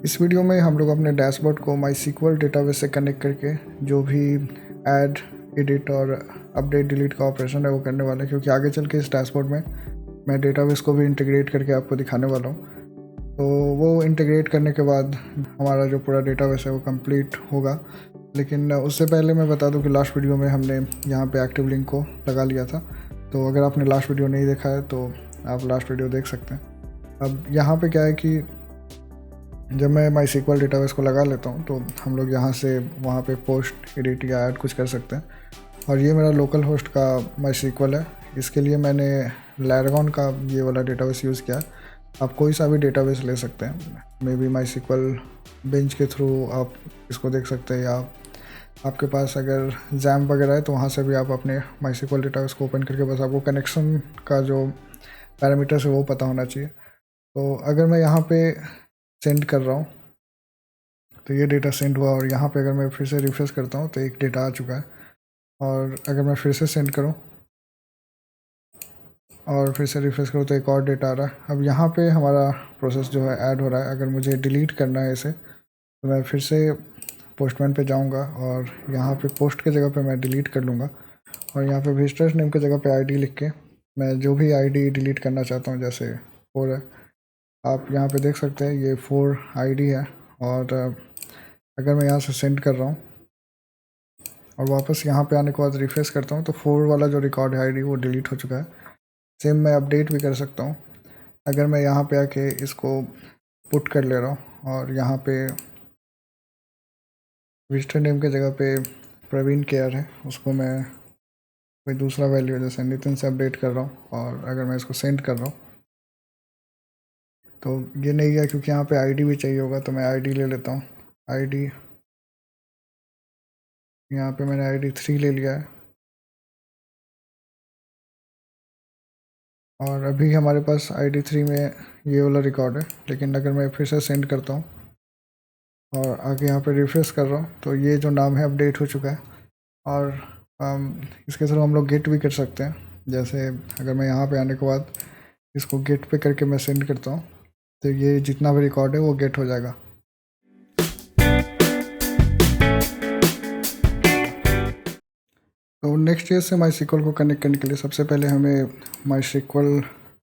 इस वीडियो में हम लोग अपने डैशबोर्ड को MySQL डेटाबेस से कनेक्ट करके जो भी ऐड, एडिट और अपडेट डिलीट का ऑपरेशन है वो करने वाला है, क्योंकि आगे चल के इस डैशबोर्ड में मैं डेटाबेस को भी इंटीग्रेट करके आपको दिखाने वाला हूँ। तो वो इंटीग्रेट करने के बाद हमारा जो पूरा डेटाबेस है वो कंप्लीट होगा। लेकिन उससे पहले मैं बता दूं कि लास्ट वीडियो में हमने यहाँ पे एक्टिव लिंक को लगा लिया था। तो अगर आपने लास्ट वीडियो नहीं देखा है तो आप लास्ट वीडियो देख सकते हैं। अब यहाँ पे क्या है कि जब मैं MySQL डेटाबेस को लगा लेता हूँ तो हम लोग यहाँ से वहाँ पे पोस्ट, एडिट या ऐड कुछ कर सकते हैं। और ये मेरा लोकल होस्ट का MySQL है। इसके लिए मैंने लैरागन का ये वाला डेटाबेस यूज़ किया है। आप कोई सा भी डेटाबेस ले सकते हैं, मे बी MySQL बेंच के थ्रू आप इसको देख सकते हैं, या आपके पास अगर जैम वगैरह है तो वहाँ से भी आप अपने MySQL डेटाबेस को ओपन करके बस आपको कनेक्शन का जो पैरामीटर्स है वो पता होना चाहिए। तो अगर मैं यहाँ पे सेंड कर रहा हूँ तो ये डेटा सेंड हुआ, और यहाँ पे अगर मैं फिर से रिफ्रेश करता हूँ तो एक डेटा आ चुका है। और अगर मैं फिर से सेंड करूँ और फिर से रिफ्रेश करूँ तो एक और डेटा आ रहा है। अब यहाँ पे हमारा प्रोसेस जो है ऐड हो रहा है। अगर मुझे डिलीट करना है इसे तो मैं फिर से पोस्टमैन पे जाऊँगा और यहाँ पे पोस्ट के जगह पे मैं डिलीट कर लूँगा, और यहाँ पे विजिटर्स नेम के जगह पे आईडी लिख के मैं जो भी आईडी डिलीट करना चाहता हूँ, जैसे 4 है, आप यहाँ पे देख सकते हैं ये 4 आईडी है। और अगर मैं यहाँ से सेंड कर रहा हूँ और वापस यहाँ पे आने के बाद रिफ्रेश करता हूँ तो 4 वाला जो रिकॉर्ड है आईडी वो डिलीट हो चुका है। सेम मैं अपडेट भी कर सकता हूँ। अगर मैं यहाँ पे आके इसको पुट कर ले रहा हूँ और यहाँ पे विजिटर नेम के जगह पे प्रवीण केयर है, उसको मैं कोई दूसरा वैल्यू जैसे नितिन से अपडेट कर रहा हूँ, और अगर मैं इसको सेंड कर रहा हूँ तो ये नहीं गया, क्योंकि यहाँ पे आईडी भी चाहिए होगा। तो मैं आईडी ले लेता हूँ। आईडी यहाँ पे मैंने आईडी 3 ले लिया है, और अभी हमारे पास आईडी 3 में ये वाला रिकॉर्ड है। लेकिन अगर मैं फिर से सेंड करता हूँ और आगे यहाँ पे रिफ्रेश कर रहा हूँ तो ये जो नाम है अपडेट हो चुका है। और इसके थ्रू हम लोग गेट भी कर सकते हैं। जैसे अगर मैं यहाँ पे आने के बाद इसको गेट पे करके मैं सेंड करता हूँ तो ये जितना भी रिकॉर्ड है वो गेट हो जाएगा। तो नेक्स्ट ईयर से MySQL को कनेक्ट करने के लिए सबसे पहले हमें MySQL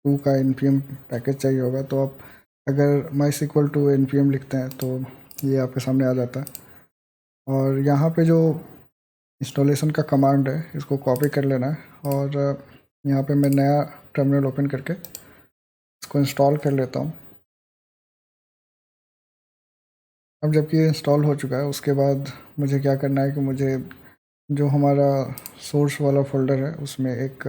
2 का npm पैकेज चाहिए होगा। तो आप अगर MySQL 2 npm लिखते हैं तो ये आपके सामने आ जाता है, और यहाँ पे जो इंस्टॉलेशन का कमांड है इसको कॉपी कर लेना है। और यहाँ पे मैं नया टर्मिनल ओपन करके इसको इंस्टॉल कर लेता हूँ। अब जबकि ये इंस्टॉल हो चुका है उसके बाद मुझे क्या करना है कि मुझे जो हमारा सोर्स वाला फोल्डर है उसमें एक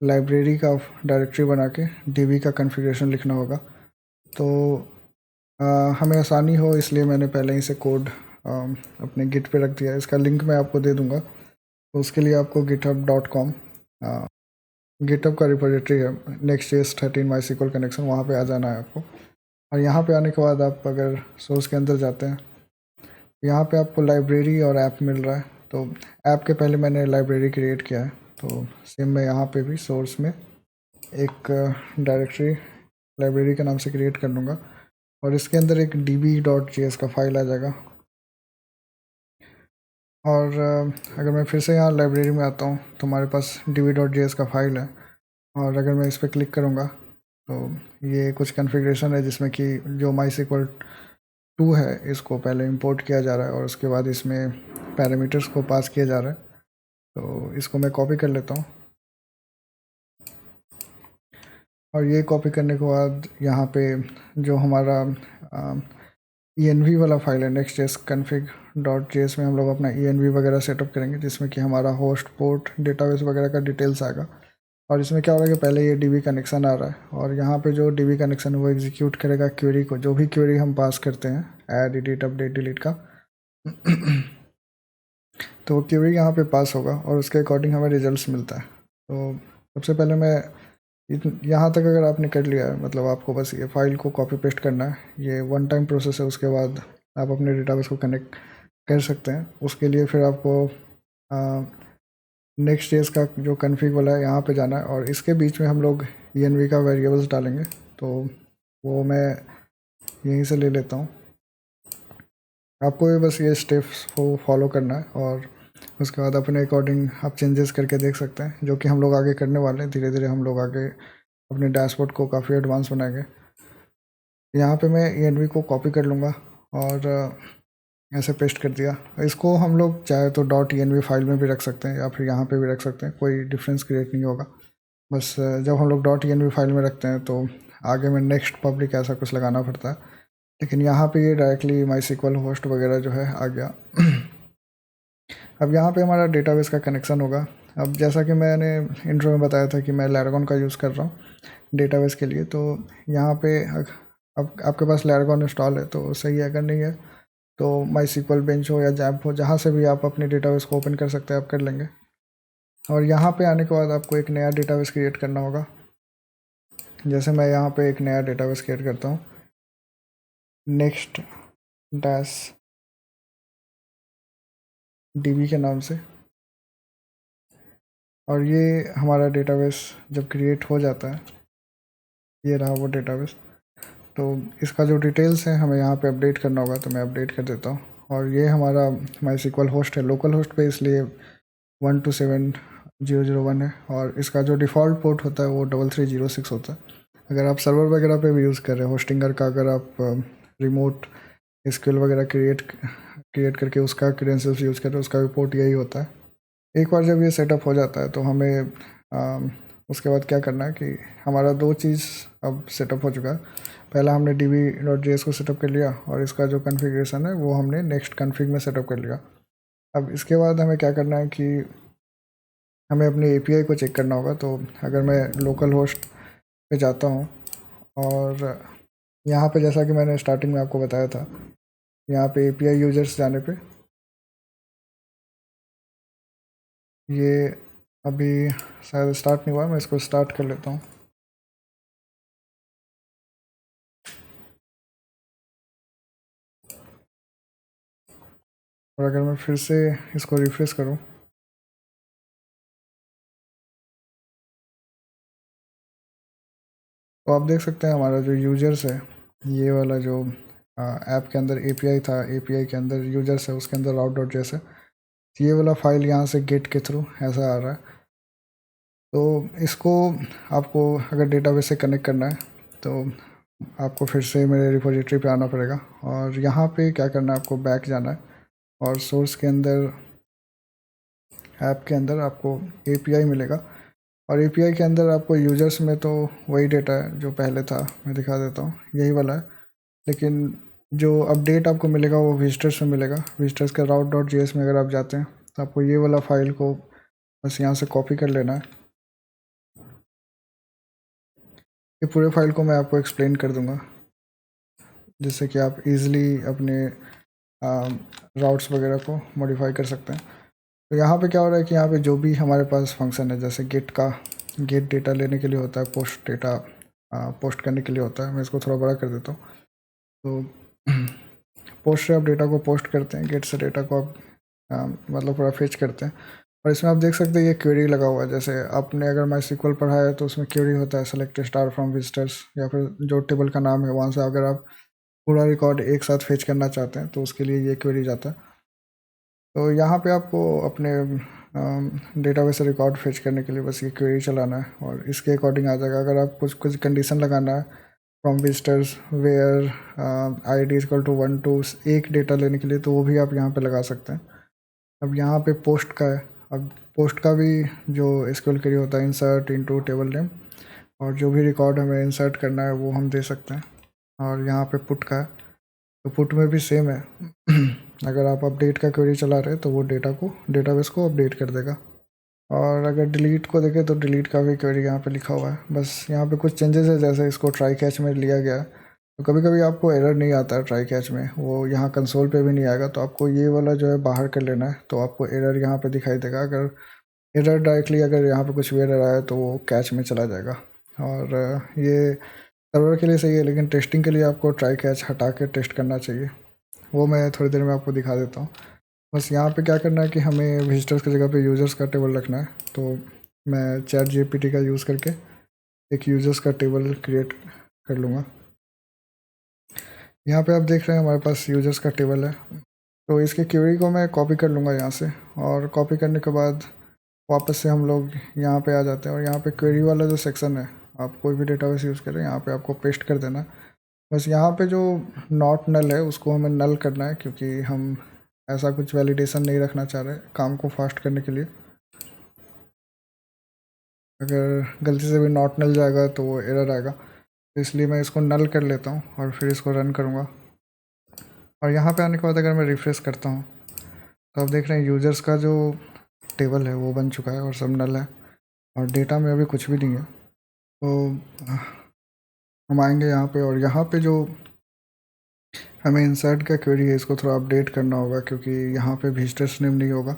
लाइब्रेरी का डायरेक्टरी बना के DB का कॉन्फ़िगरेशन लिखना होगा। तो हमें आसानी हो इसलिए मैंने पहले ही से कोड अपने गिट पे रख दिया है। इसका लिंक मैं आपको दे दूंगा। तो उसके लिए आपको github.com गिटहब का रिपोजिटरी है Next.js 13 MySQL कनेक्शन, वहाँ पे आ जाना है आपको। और यहाँ पे आने के बाद आप अगर सोर्स के अंदर जाते हैं, यहाँ पे आपको लाइब्रेरी और ऐप मिल रहा है। तो ऐप के पहले मैंने लाइब्रेरी क्रिएट किया है, तो सेम मैं यहाँ पे भी सोर्स में एक डायरेक्टरी लाइब्रेरी के नाम से क्रिएट कर लूँगा, और इसके अंदर एक db.js का फाइल आ जाएगा। और अगर मैं फिर से यहाँ लाइब्रेरी में आता हूँ तो हमारे पास db.js का फाइल है, और अगर मैं इस पर क्लिक करूँगा तो ये कुछ कॉन्फ़िगरेशन है जिसमें कि जो MySQL 2 है इसको पहले इंपोर्ट किया जा रहा है और उसके बाद इसमें पैरामीटर्स को पास किया जा रहा है। तो इसको मैं कॉपी कर लेता हूँ, और ये कॉपी करने के बाद यहाँ पे जो हमारा env वाला फाइल है Next.js config.js में हम लोग अपना env वगैरह सेटअप करेंगे, जिसमें कि हमारा होस्ट, पोर्ट, डेटाबेस वगैरह का डिटेल्स आएगा। और इसमें क्या हो रहा है कि पहले ये DB कनेक्शन आ रहा है, और यहाँ पे जो DB कनेक्शन है वो एग्जीक्यूट करेगा क्वेरी को, जो भी क्वेरी हम पास करते हैं ऐड, एडिट, अपडेट, डिलीट का तो वो क्वेरी यहाँ पे पास होगा और उसके अकॉर्डिंग हमें रिजल्ट्स मिलता है। तो सबसे पहले मैं यहाँ तक अगर आपने कर लिया है, मतलब आपको बस ये फाइल को कॉपी पेस्ट करना है, ये वन टाइम प्रोसेस है। उसके बाद आप अपने डेटाबेस को कनेक्ट कर सकते हैं। उसके लिए फिर आपको Next.js का जो कॉन्फ़िग वाला है यहाँ पे जाना है, और इसके बीच में हम लोग env का वेरिएबल्स डालेंगे। तो वो मैं यहीं से ले लेता हूँ। आपको भी बस ये स्टेप्स को फॉलो करना है और उसके बाद अपने अकॉर्डिंग आप चेंजेस करके देख सकते हैं, जो कि हम लोग आगे करने वाले हैं। धीरे धीरे हम लोग आगे अपने डैशबोर्ड को काफ़ी एडवांस बनाएंगे। यहाँ पे मैं ENV को कॉपी कर लूँगा और ऐसे पेस्ट कर दिया। इसको हम लोग चाहे तो .env फाइल में भी रख सकते हैं या फिर यहाँ पे भी रख सकते हैं, कोई डिफरेंस क्रिएट नहीं होगा। बस जब हम लोग .env फाइल में रखते हैं तो आगे में नेक्स्ट पब्लिक ऐसा कुछ लगाना पड़ता है, लेकिन यहाँ पे ये डायरेक्टली MySQL होस्ट वगैरह जो है आ गया। अब यहाँ पे हमारा डेटाबेस का कनेक्शन होगा। अब जैसा कि मैंने इंट्रो में बताया था कि मैं लैरागोन का यूज़ कर रहा हूँ डेटाबेस के लिए, तो यहाँ पे अब आपके पास लैरागोन इंस्टॉल है तो सही है, अगर नहीं है तो MySQL बेंच हो या जैम्प हो, जहाँ से भी आप अपने डेटाबेस को ओपन कर सकते हैं, आप कर लेंगे। और यहाँ पे आने के बाद आपको एक नया डेटाबेस क्रिएट करना होगा। जैसे मैं यहाँ पे एक नया डेटाबेस क्रिएट करता हूँ, नेक्स्ट डैश DB के नाम से, और ये हमारा डेटाबेस जब क्रिएट हो जाता है, ये रहा वो डेटाबेस। तो इसका जो डिटेल्स है हमें यहाँ पे अपडेट करना होगा, तो मैं अपडेट कर देता हूँ। और ये हमारा MySQL होस्ट है, लोकल होस्ट पे, इसलिए 127.0.0.1 है, और इसका जो डिफ़ॉल्ट पोर्ट होता है वो 3306 होता है। अगर आप सर्वर वगैरह पे भी यूज़ कर रहे हैं होस्टिंगर का, अगर आप रिमोट SQL वगैरह क्रिएट करके उसका क्रेडेंशियल्स यूज़ कर रहे हैं, उसका भी पोर्ट यही होता है। एक बार जब ये सेटअप हो जाता है तो हमें उसके बाद क्या करना है कि हमारा दो चीज़ अब सेटअप हो चुका है। पहला हमने db.js को सेटअप कर लिया, और इसका जो कॉन्फ़िगरेशन है वो हमने नेक्स्ट कॉन्फ़िग में सेटअप कर लिया। अब इसके बाद हमें क्या करना है कि हमें अपनी API को चेक करना होगा। तो अगर मैं लोकल होस्ट पे जाता हूँ, और यहाँ पे जैसा कि मैंने स्टार्टिंग में आपको बताया था, यहाँ पे API यूजर्स जाने पे ये अभी शायद स्टार्ट नहीं हुआ, मैं इसको स्टार्ट कर लेता हूँ। और अगर मैं फिर से इसको रिफ्रेश करूँ, तो आप देख सकते हैं हमारा जो यूजर्स है, ये वाला जो ऐप के अंदर API था, API के अंदर यूजर्स है, उसके अंदर route.js है, ये वाला फाइल यहाँ से गेट के थ्रू ऐसा आ रहा है। तो इसको आपको अगर डेटाबेस से कनेक्ट करना है तो आपको फिर से मेरे रिपोजिटरी पे आना पड़ेगा, और यहाँ पे क्या करना है, आपको बैक जाना है, और सोर्स के अंदर ऐप के अंदर आपको API मिलेगा, और API के अंदर आपको यूजर्स में तो वही डेटा है जो पहले था, मैं दिखा देता हूँ, यही वाला है। लेकिन जो अपडेट आपको मिलेगा वो विजिटर्स में मिलेगा। विजिटर्स का route.js में अगर आप जाते हैं तो आपको ये वाला फाइल को बस यहाँ से कॉपी कर लेना है। ये पूरे फाइल को मैं आपको एक्सप्लेन कर दूंगा, जिससे कि आप इजीली अपने राउट्स वगैरह को मॉडिफाई कर सकते हैं। तो यहाँ पे क्या हो रहा है कि यहाँ पे जो भी हमारे पास फंक्शन है, जैसे गेट डेटा लेने के लिए होता है, पोस्ट डेटा पोस्ट करने के लिए होता है। मैं इसको थोड़ा बड़ा कर देता हूँ। तो पोस्ट से आप डेटा को पोस्ट करते हैं, गेट से डेटा को आप मतलब पूरा फेच करते हैं। और इसमें आप देख सकते हैं ये क्वेरी लगा हुआ है। जैसे आपने अगर MySQL पढ़ा है तो उसमें क्वेरी होता है सेलेक्ट स्टार फ्रॉम विजिटर्स, या फिर जो टेबल का नाम है वहाँ से अगर आप पूरा रिकॉर्ड एक साथ फेच करना चाहते हैं तो उसके लिए ये क्वेरी जाता है। तो यहाँ पे आपको अपने डेटाबेस से रिकॉर्ड फेच करने के लिए बस ये क्वेरी चलाना है, और इसके अकॉर्डिंग आ जाएगा। अगर आप कुछ कंडीशन लगाना है, from visitors where ID = 1 to एक डेटा लेने के लिए, तो वो भी आप यहाँ पे लगा सकते हैं। अब यहाँ पे पोस्ट का है। अब पोस्ट का भी जो SQL क्वेरी होता है, इंसर्ट इनटू टेबल नेम, और जो भी रिकॉर्ड हमें इंसर्ट करना है वो हम दे सकते हैं। और यहाँ पे पुट का है, तो पुट में भी सेम है। अगर आप अपडेट का क्वेरी चला रहे हैं तो वो डेटाबेस को अपडेट कर देगा। और अगर डिलीट को देखें तो डिलीट का भी क्वेरी यहाँ पे लिखा हुआ है। बस यहाँ पे कुछ चेंजेस है, जैसे इसको ट्राई कैच में लिया गया है, तो कभी कभी आपको एरर नहीं आता है ट्राई कैच में, वो यहाँ कंसोल पे भी नहीं आएगा। तो आपको ये वाला जो है बाहर कर लेना है, तो आपको एरर यहाँ पे दिखाई देगा। अगर एरर डायरेक्टली अगर यहाँ पे कुछ भी एरर आया तो वो कैच में चला जाएगा। और ये सर्वर के लिए सही है, लेकिन टेस्टिंग के लिए आपको ट्राई कैच हटा के टेस्ट करना चाहिए। वो मैं थोड़ी देर में आपको दिखा देता हूँ। बस यहाँ पे क्या करना है कि हमें विजिटर्स की जगह पे यूज़र्स का टेबल रखना है। तो मैं ChatGPT का यूज़ करके एक यूज़र्स का टेबल क्रिएट कर लूँगा। यहाँ पे आप देख रहे हैं हमारे पास यूजर्स का टेबल है। तो इसकी क्वेरी को मैं कॉपी कर लूँगा यहाँ से, और कॉपी करने के बाद वापस से हम लोग यहाँ पे आ जाते हैं, और यहाँ पे क्वेरी वाला जो सेक्शन है, आप कोई भी डेटाबेस यूज़ करें यहाँ पे आपको पेस्ट कर देना है। बस यहाँ पे जो नॉट नल है उसको हमें नल करना है, क्योंकि हम ऐसा कुछ वैलिडेशन नहीं रखना चाह रहे काम को फास्ट करने के लिए। अगर गलती से भी नॉट नल जाएगा तो वो एरर आएगा, तो इसलिए मैं इसको नल कर लेता हूँ और फिर इसको रन करूँगा। और यहाँ पे आने के बाद अगर मैं रिफ्रेश करता हूँ तो आप देख रहे हैं यूज़र्स का जो टेबल है वो बन चुका है और सब नल है, और डेटा में अभी कुछ भी नहीं है। तो हम आएंगे यहाँ पे, और यहाँ पे जो हमें इंसर्ट का क्वेरी है इसको थोड़ा अपडेट करना होगा, क्योंकि यहाँ पे विजिटर्स नेम नहीं होगा।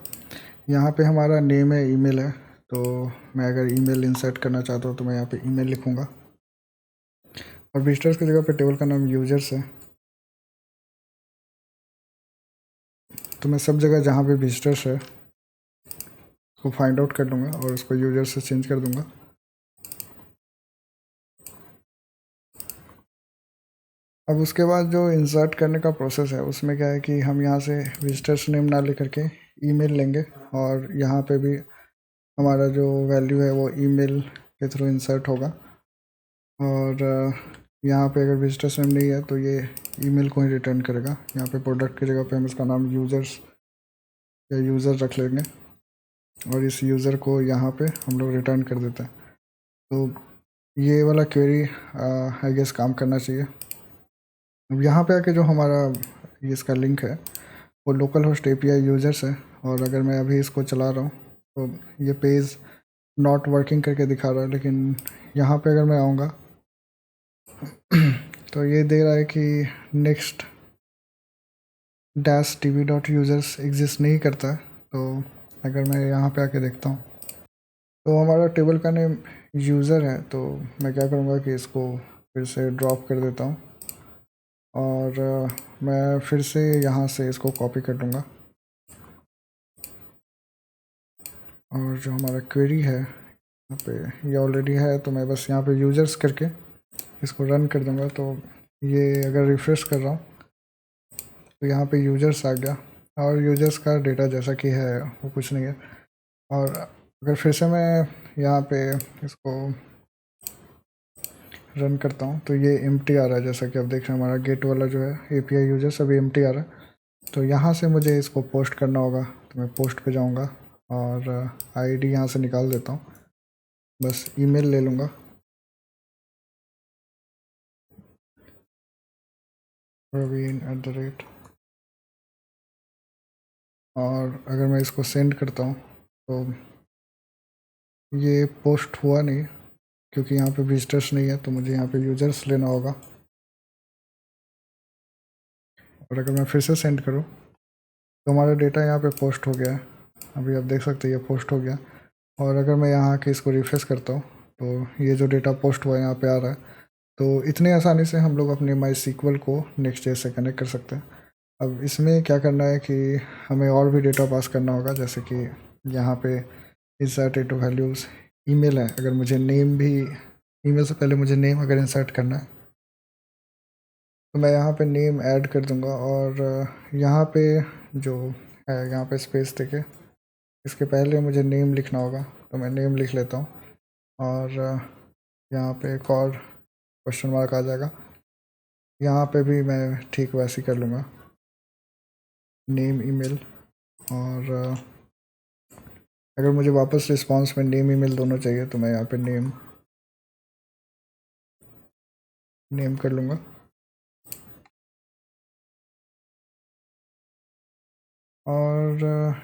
यहाँ पे हमारा नेम है, ईमेल है, तो मैं अगर ईमेल इंसर्ट करना चाहता हूँ तो मैं यहाँ पे ईमेल लिखूँगा, और विजिटर्स की जगह पे टेबल का नाम यूजर्स है, तो मैं सब जगह जहाँ पे विजिटर्स है उसको फाइंड आउट कर लूँगा और उसको यूजर्स से चेंज कर दूँगा। अब उसके बाद जो इंसर्ट करने का प्रोसेस है उसमें क्या है कि हम यहाँ से विजिटर्स नेम ना लेकर के ईमेल लेंगे, और यहाँ पे भी हमारा जो वैल्यू है वो ईमेल के थ्रू इंसर्ट होगा। और यहाँ पे अगर विजिटर्स नेम नहीं है तो ये ईमेल को ही रिटर्न करेगा। यहाँ पे प्रोडक्ट की जगह पे हम इसका नाम यूज़र्स या यूज़र रख लेंगे, और इस यूज़र को यहाँ पे हम लोग रिटर्न कर देते हैं। तो ये वाला क्वेरी आई गेस काम करना चाहिए। अब यहाँ पे आके जो हमारा ये इसका लिंक है वो लोकल होस्ट एपीआई यूजर्स है, और अगर मैं अभी इसको चला रहा हूँ तो ये पेज नॉट वर्किंग करके दिखा रहा है, लेकिन यहाँ पे अगर मैं आऊँगा तो ये दे रहा है कि next dash T V dot users exist नहीं करता है। तो अगर मैं यहाँ पे आके देखता हूँ तो हमारा टेबल का नेम यूज़र है, तो मैं क्या करूँगा कि इसको फिर से ड्रॉप कर देता हूँ, और मैं फिर से यहाँ से इसको कॉपी कर लूँगा, और जो हमारा क्वेरी है यहाँ पे ये ऑलरेडी है, तो मैं बस यहाँ पे यूज़र्स करके इसको रन कर दूँगा। तो ये अगर रिफ़्रेश कर रहा हूँ तो यहाँ पे यूज़र्स आ गया, और यूज़र्स का डेटा जैसा कि है वो कुछ नहीं है। और अगर फिर से मैं यहाँ पे इसको रन करता हूँ तो ये एम्प्टी आ रहा है, जैसा कि आप देख रहे हैं हमारा गेट वाला जो है एपीआई यूज़र्स अभी एम्प्टी आ रहा है। तो यहाँ से मुझे इसको पोस्ट करना होगा, तो मैं पोस्ट पे जाऊँगा और आईडी यहाँ से निकाल देता हूँ, बस ईमेल ले लूँगा, Praveen@, और अगर मैं इसको सेंड करता हूँ तो ये पोस्ट हुआ नहीं, क्योंकि यहाँ पे विजिटर्स नहीं है, तो मुझे यहाँ पे यूज़र्स लेना होगा। और अगर मैं फिर से सेंड करूँ तो हमारा डेटा यहाँ पे पोस्ट हो गया है, अभी आप देख सकते हैं ये पोस्ट हो गया। और अगर मैं यहाँ आके इसको रिफ्रेश करता हूँ तो ये जो डेटा पोस्ट हुआ है यहाँ पे आ रहा है। तो इतने आसानी से हम लोग अपने माई सीक्वल को नेक्स्ट डे से कनेक्ट कर सकते हैं। अब इसमें क्या करना है कि हमें और भी डेटा पास करना होगा, जैसे कि यहाँ पे इंसर्ट इनटू वैल्यूज़ ईमेल है, अगर मुझे नेम भी ईमेल से पहले मुझे नेम अगर इंसर्ट करना है तो मैं यहाँ पे नेम ऐड कर दूँगा, और यहाँ पे जो है यहाँ पे स्पेस देके इसके पहले मुझे नेम लिखना होगा, तो मैं नेम लिख लेता हूँ। और यहाँ पे एक और क्वेश्चन मार्क आ जाएगा, यहाँ पे भी मैं ठीक वैसे ही कर लूँगा, नेम ईमेल। और अगर मुझे वापस रिस्पांस में नेम ईमेल दोनों चाहिए तो मैं यहाँ पे नेम कर लूँगा। और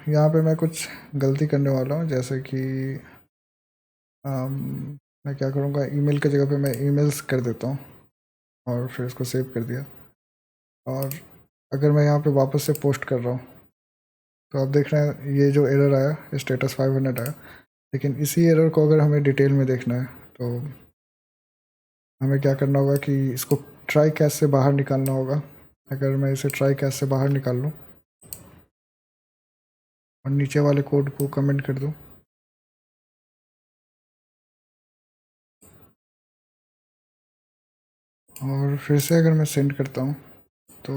यहाँ पे मैं कुछ गलती करने वाला हूँ, जैसे कि मैं क्या करूँगा, ईमेल की जगह पे मैं ईमेल्स कर देता हूँ और फिर इसको सेव कर दिया। और अगर मैं यहाँ पे वापस से पोस्ट कर रहा हूँ तो आप देख रहे हैं ये जो एरर आया स्टेटस 500 आया, लेकिन इसी एरर को अगर हमें डिटेल में देखना है तो हमें क्या करना होगा कि इसको ट्राई कैश से बाहर निकालना होगा। अगर मैं इसे ट्राई कैश से बाहर निकाल लूँ और नीचे वाले कोड को कमेंट कर दूँ, और फिर से अगर मैं सेंड करता हूँ तो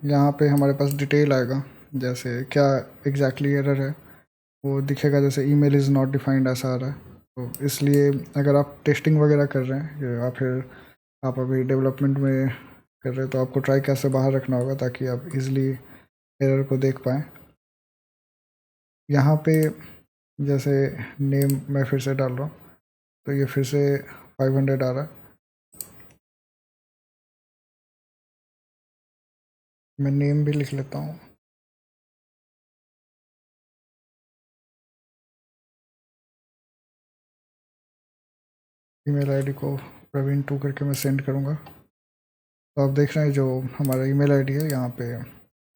यहाँ पे हमारे पास डिटेल आएगा, जैसे क्या एग्जैक्टली एरर है वो दिखेगा, जैसे ईमेल इज़ नॉट डिफाइंड ऐसा आ रहा है। तो इसलिए अगर आप टेस्टिंग वगैरह कर रहे हैं या फिर आप अभी डेवलपमेंट में कर रहे हैं तो आपको ट्राई कैसे बाहर रखना होगा ताकि आप इजीली एरर को देख पाएँ। यहाँ पे जैसे नेम मैं फिर से डाल रहा हूँ तो ये फिर से 500 आ रहा है। मैं नेम भी लिख लेता हूँ। ईमेल आईडी को प्रवीण2 करके मैं सेंड करूँगा। तो आप देख रहे हैं जो हमारा ईमेल आईडी है यहाँ पे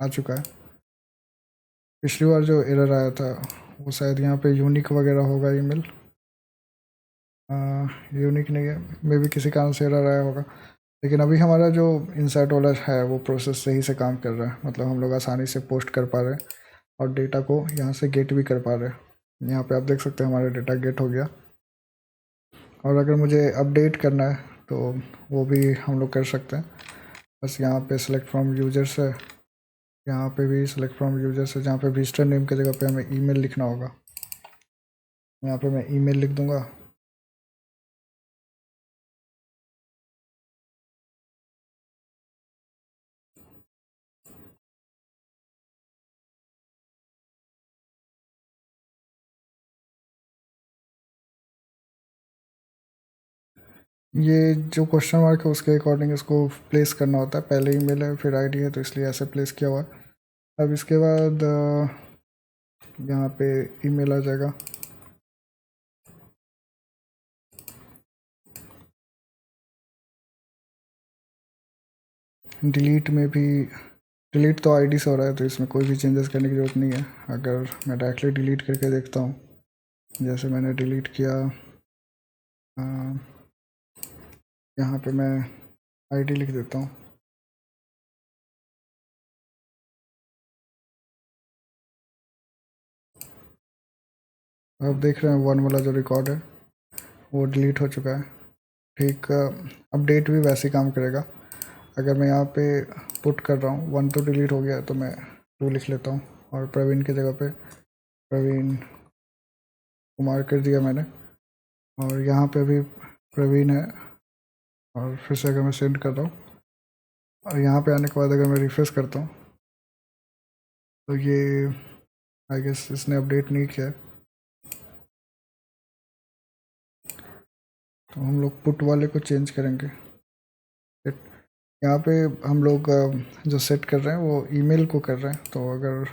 आ चुका है। पिछली बार जो एरर आया था वो शायद यहाँ पे यूनिक वगैरह होगा ईमेल, यूनिक नहीं है, मे भी किसी कारण से एरर आया होगा। लेकिन अभी हमारा जो इनसाइट वाला है वो प्रोसेस सही से काम कर रहा है, मतलब हम लोग आसानी से पोस्ट कर पा रहे हैं और डेटा को यहाँ से गेट भी कर पा रहे हैं। यहाँ पे आप देख सकते हैं हमारा डेटा गेट हो गया। और अगर मुझे अपडेट करना है तो वो भी हम लोग कर सकते हैं। बस यहाँ पे सिलेक्ट फ्रॉम यूजर्स है, यहाँ पे भी सिलेक्ट फ्रॉम यूजर्स है, जहाँ पे विजिटर नेम की जगह पे हमें ईमेल लिखना होगा। यहाँ पे मैं ईमेल लिख दूँगा। ये जो क्वेश्चन मार्क है उसके अकॉर्डिंग इसको प्लेस करना होता है। पहले ईमेल है फिर आईडी है तो इसलिए ऐसे प्लेस किया हुआ है। अब इसके बाद यहाँ पे ईमेल आ जाएगा। डिलीट में भी डिलीट तो आईडी से हो रहा है तो इसमें कोई भी चेंजेस करने की ज़रूरत नहीं है। अगर मैं डायरेक्टली डिलीट करके देखता हूँ, जैसे मैंने डिलीट किया, यहाँ पे मैं आईडी लिख देता हूँ। अब देख रहे हैं 1 वाला जो रिकॉर्ड है वो डिलीट हो चुका है। ठीक, अपडेट भी वैसे ही काम करेगा। अगर मैं यहाँ पे पुट कर रहा हूँ 1 तो डिलीट हो गया तो मैं 2 लिख लेता हूँ और प्रवीण की जगह पे प्रवीण कुमार कर दिया मैंने। और यहाँ पे भी प्रवीण है और फिर से अगर मैं सेंड कर रहा हूँ और यहाँ पे आने के बाद अगर मैं रिफ्रेश करता हूँ तो ये आई गेस इसने अपडेट नहीं किया है। तो हम लोग पुट वाले को चेंज करेंगे। यहाँ पे हम लोग जो सेट कर रहे हैं वो ईमेल को कर रहे हैं, तो अगर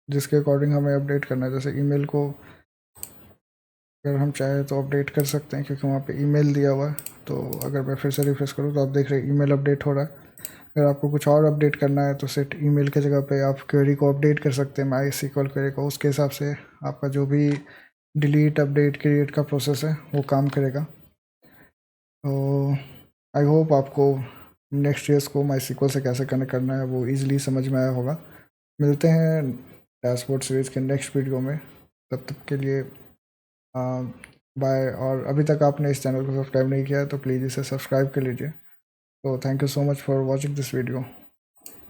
जिसके अकॉर्डिंग हमें अपडेट करना है, जैसे ईमेल को अगर हम चाहें तो अपडेट कर सकते हैं क्योंकि वहाँ पे ईमेल दिया हुआ है। तो अगर मैं फिर से रिफ्रेश करूँ तो आप देख रहे हैं ईमेल अपडेट हो रहा है। अगर आपको कुछ और अपडेट करना है तो सेट ईमेल के जगह पे आप क्वेरी को अपडेट कर सकते हैं, MySQL क्वेरी को। उसके हिसाब से आपका जो भी डिलीट अपडेट क्रिएट का प्रोसेस है वो काम करेगा। तो आई होप आपको नेक्स्ट ईयर्स को MySQL से कैसे कनेक्ट करना है वो ईजिली समझ में आया होगा। मिलते हैं डैशबोर्ड सीरीज़ के नेक्स्ट वीडियो में, तब तक के लिए बाय। और अभी तक आपने इस चैनल को सब्सक्राइब नहीं किया है तो प्लीज़ इसे सब्सक्राइब कर लीजिए। तो thank you so much for watching this video.